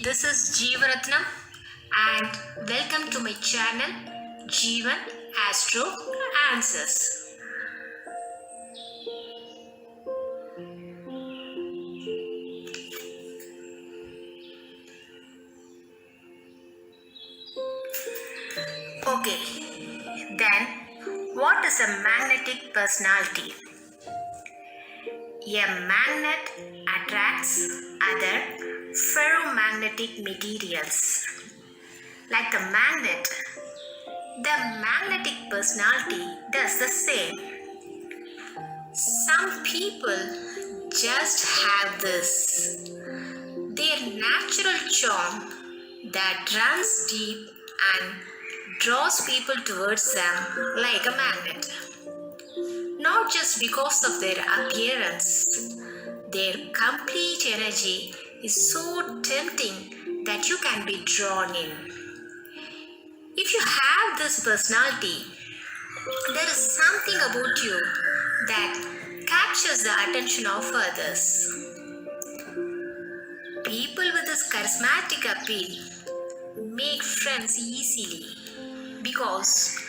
This is Jeevaratnam and welcome to my channel Jeevan Astro Answers. Okay, then what is a magnetic personality? A magnet attracts other ferromagnetic materials. Like a magnet, the magnetic personality does the same. Some people just have this, their natural charm that runs deep and draws people towards them like a magnet. Not just because of their appearance, their complete energy is so tempting that you can be drawn in. If you have this personality, there is something about you that captures the attention of others. People with this charismatic appeal make friends easily because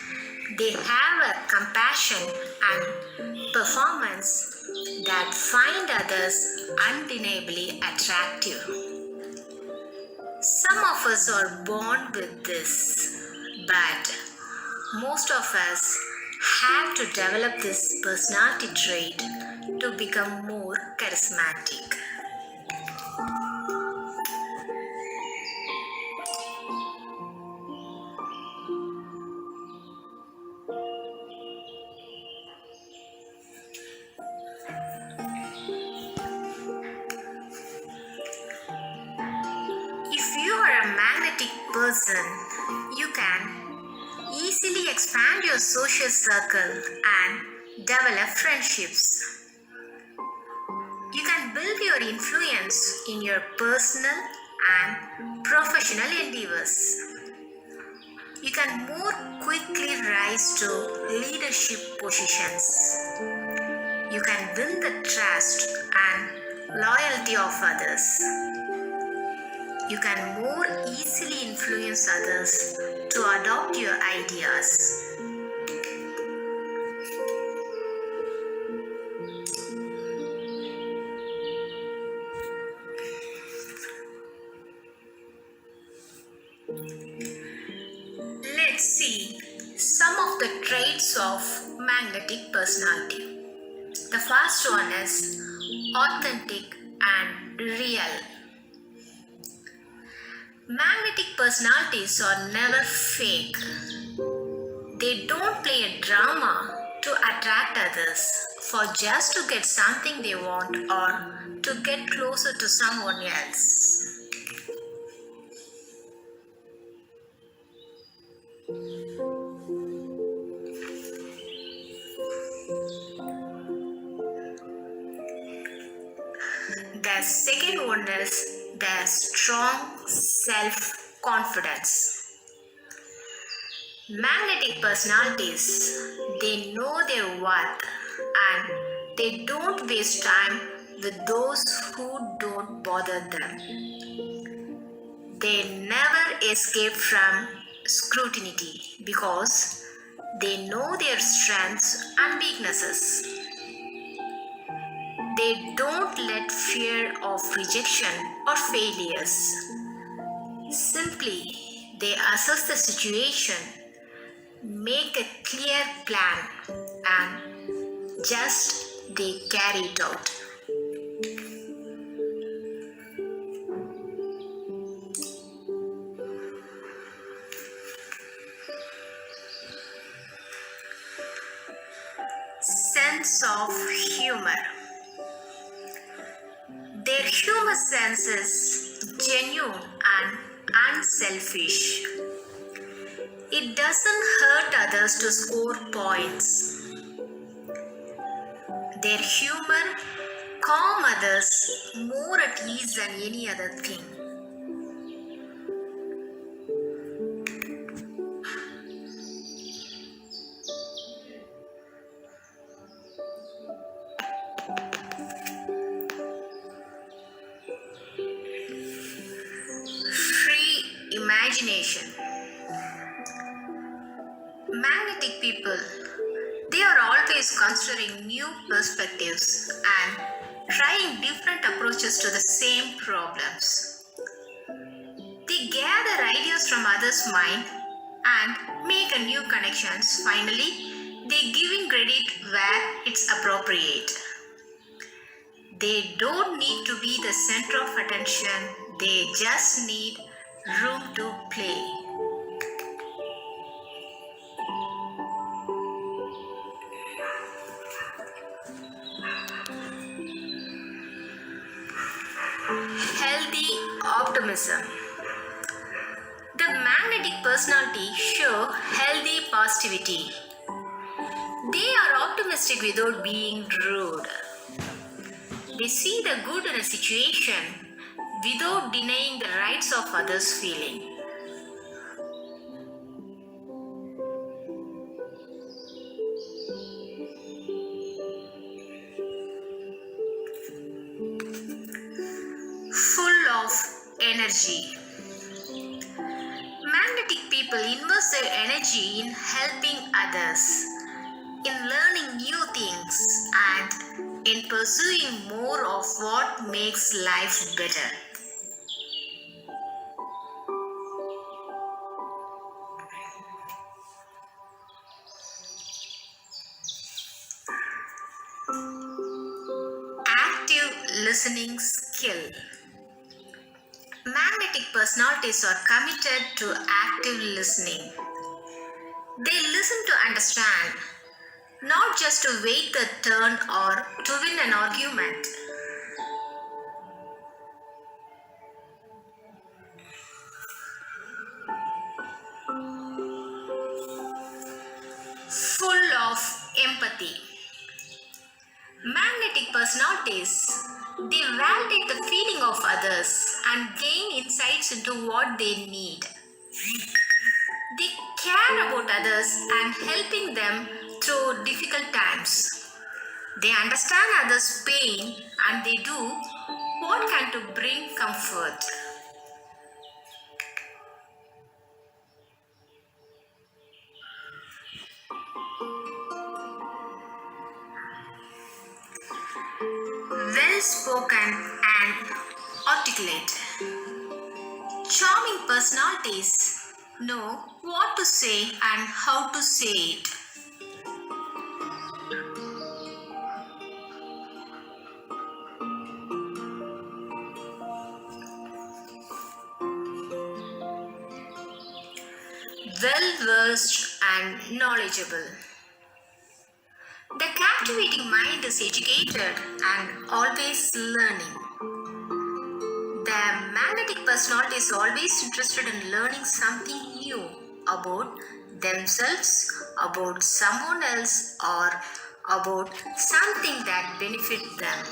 they have a compassion and performance that find others undeniably attractive. Some of us are born with this, but most of us have to develop this personality trait to become more charismatic. If you are a magnetic person, you can easily expand your social circle and develop friendships. You can build your influence in your personal and professional endeavors. You can more quickly rise to leadership positions. You can win the trust and loyalty of others. You can more easily influence others to adopt your ideas. Let's see some of the traits of magnetic personality. The first one is authentic and real. Magnetic personalities are never fake. They don't play a drama to attract others for just to get something they want or to get closer to someone else. The second one is their strong self-confidence. Magnetic personalities, they know their worth and they don't waste time with those who don't bother them. They never escape from scrutiny because they know their strengths and weaknesses. They don't let fear of rejection or failures. Simply, they assess the situation, make a clear plan, and just they carry it out. Sense of humor. Their humor sense is genuine and unselfish. It doesn't hurt others to score points. Their humor calm others more at ease than any other thing. imagination. Magnetic people, they are always considering new perspectives and trying different approaches to the same problems. They gather ideas from others' mind and make a new connections. Finally, they giving credit where it's appropriate. They don't need to be the center of attention. They just need room to play. Healthy optimism. The magnetic personality show healthy positivity. They are optimistic without being rude. They see the good in a situation without denying the rights of others' feeling. Full of energy. Magnetic people invest their energy in helping others, in learning new things, and in pursuing more of what makes life better. Active listening skill. Magnetic personalities are committed to active listening. They listen to understand, not just to wait their turn or to win an argument. Full of empathy. Magnetic personalities, they validate the feeling of others and gain insights into what they need. They care about others and helping them through difficult times. They understand others' pain and they do what can to bring comfort. Well spoken and articulate. Charming personalities know what to say and how to say it. Well versed and knowledgeable. The captivating mind is educated and always learning. The magnetic personality is always interested in learning something new about themselves, about someone else, or about something that benefits them.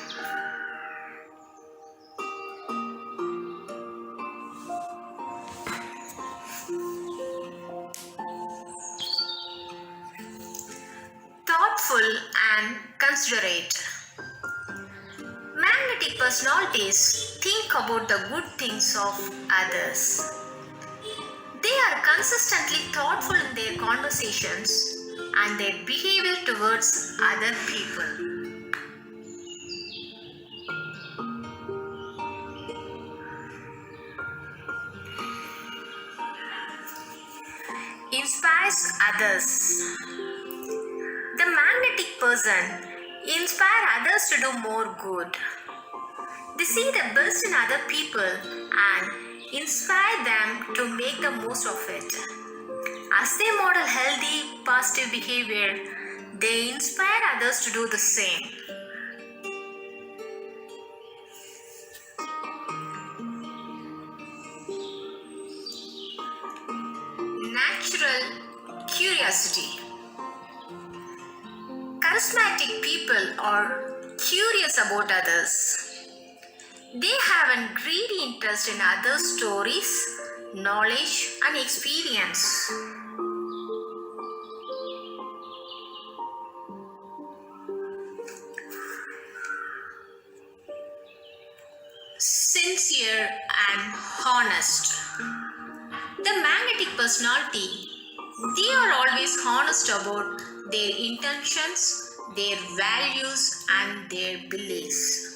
Thoughtful and considerate. Magnetic personalities think about the good things of others. They are consistently thoughtful in their conversations and their behavior towards other people. Inspires others. The magnetic person inspires others to do more good. They see the best in other people and inspire them to make the most of it. As they model healthy, positive behavior, they inspire others to do the same. Natural curiosity. Charismatic people are curious about others. They have a greedy interest in others' stories, knowledge, and experience. Sincere and honest. The magnetic personality, they are always honest about their intentions, their values, and their beliefs.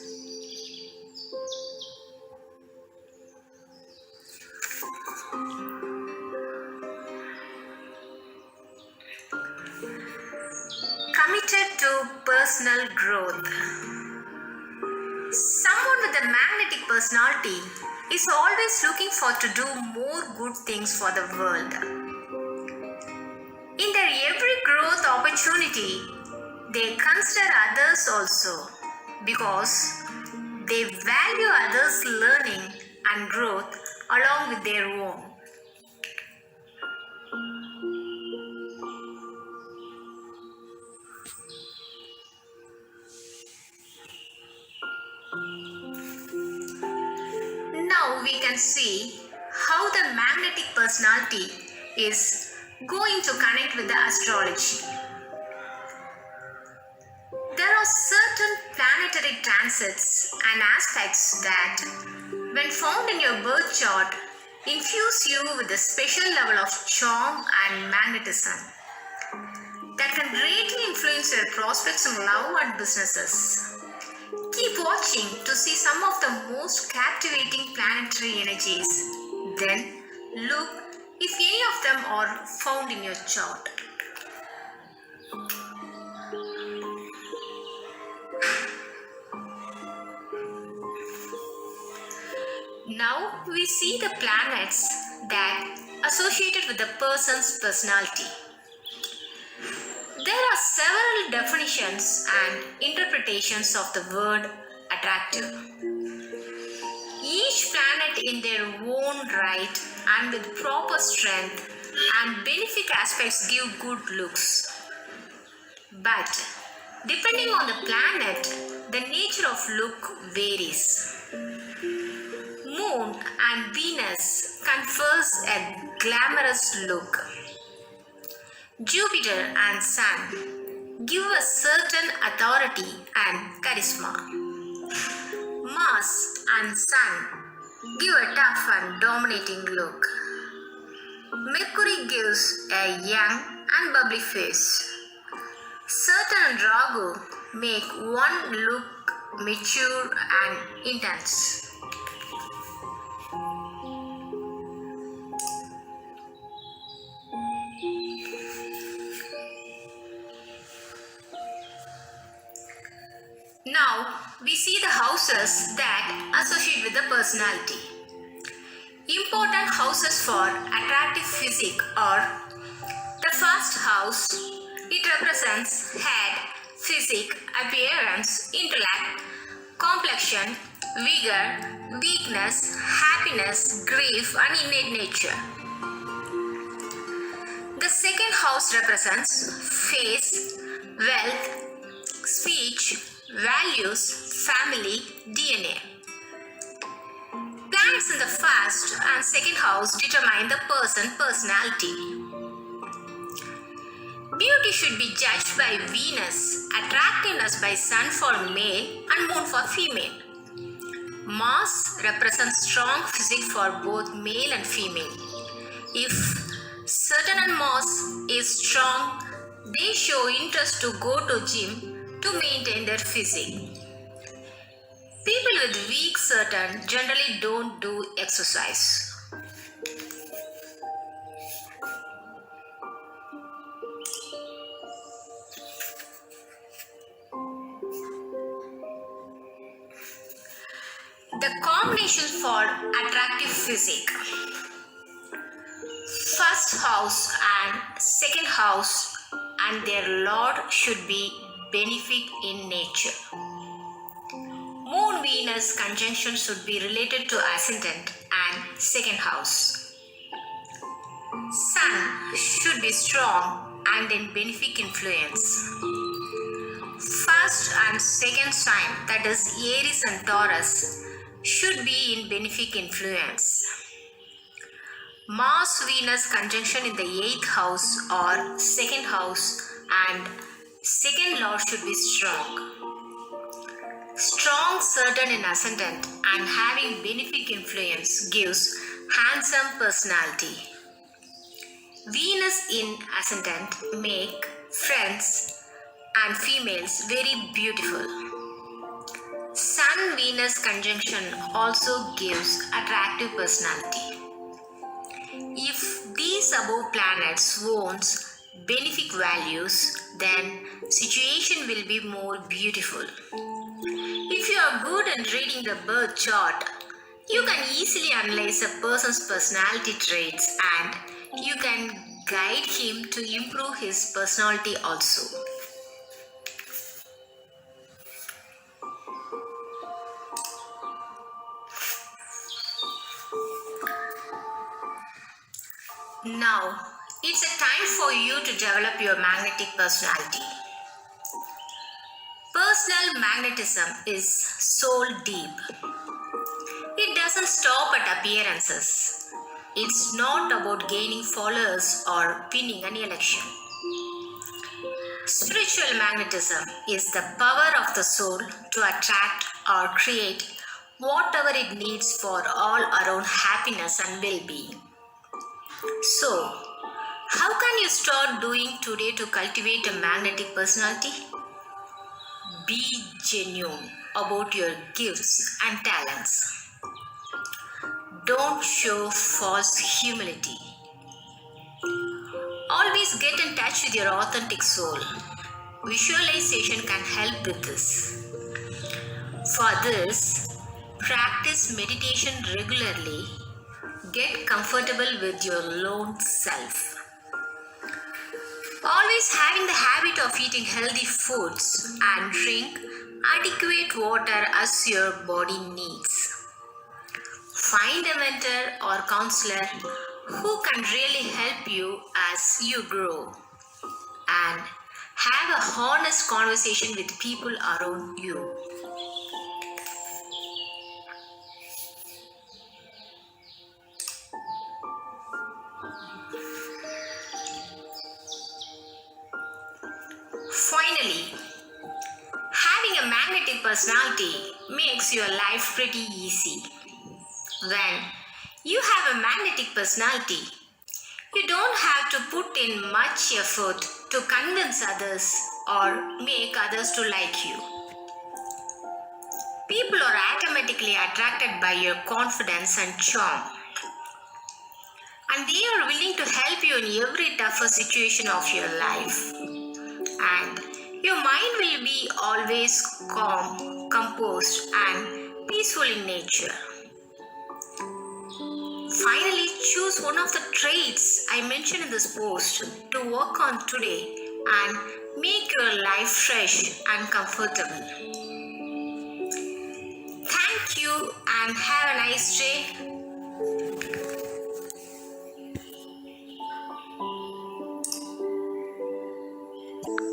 Committed to personal growth. Someone with a magnetic personality is always looking for to do more good things for the world. In their every growth opportunity, they consider others also because they value others' learning and growth along with their own. Now we can see how the magnetic personality is going to connect with the astrology. There are certain planetary transits and aspects that, when found in your birth chart, infuse you with a special level of charm and magnetism that can greatly influence your prospects in love and businesses. Keep watching to see some of the most captivating planetary energies. Then look if any of them are found in your chart. Now we see the planets that associated with the person's personality. There are several definitions and interpretations of the word attractive. Each planet in their own right and with proper strength and benefic aspects give good looks. But depending on the planet, the nature of look varies. Moon and Venus confers a glamorous look. Jupiter and Sun give a certain authority and charisma. Mars and Sun give a tough and dominating look. Mercury gives a young and bubbly face. Saturn and Rahu make one look mature and intense. Now we see the houses that associate with the personality. Important houses for attractive physique are the first house. It represents head, physique, appearance, intellect, complexion, vigor, weakness, happiness, grief, and innate nature. The second house represents face, wealth, speech, values, family, DNA. Planets in the first and second house determine the person's personality. Beauty should be judged by Venus, attractiveness by Sun for male and Moon for female. Mars represents strong physique for both male and female. If Saturn and Mars is strong, they show interest to go to gym to maintain their physique. People with weak Saturn generally don't do exercise. The combinations for attractive physique. First house and second house and their lord should be benefic in nature. Moon Venus conjunction should be related to ascendant and second house. Sun should be strong and in benefic influence. First and second sign, that is Aries and Taurus, should be in benefic influence. Mars Venus conjunction in the 8th house or second house and second lord should be strong. Strong Saturn in ascendant and having benefic influence gives handsome personality. Venus in ascendant make friends and females very beautiful. Sun Venus conjunction also gives attractive personality. If these above planets owns benefic values, then situation will be more beautiful. If you are good at reading the birth chart, you can easily analyze a person's personality traits and you can guide him to improve his personality also. Now, it's a time for you to develop your magnetic personality. Personal magnetism is soul deep. It doesn't stop at appearances. It's not about gaining followers or winning an election. Spiritual magnetism is the power of the soul to attract or create whatever it needs for all around happiness and well-being. So, how can you start doing today to cultivate a magnetic personality? Be genuine about your gifts and talents. Don't show false humility. Always get in touch with your authentic soul. Visualization can help with this. For this, practice meditation regularly. Get comfortable with your lone self. Always having the habit of eating healthy foods and drink adequate water as your body needs. Find a mentor or counselor who can really help you as you grow. And have a honest conversation with people around you. Finally, having a magnetic personality makes your life pretty easy. When you have a magnetic personality, you don't have to put in much effort to convince others or make others to like you. People are automatically attracted by your confidence and charm. And they are willing to help you in every tougher situation of your life. And your mind will be always calm, composed, and peaceful in nature. Finally, choose one of the traits I mentioned in this post to work on today and make your life fresh and comfortable. Thank you and have a nice day.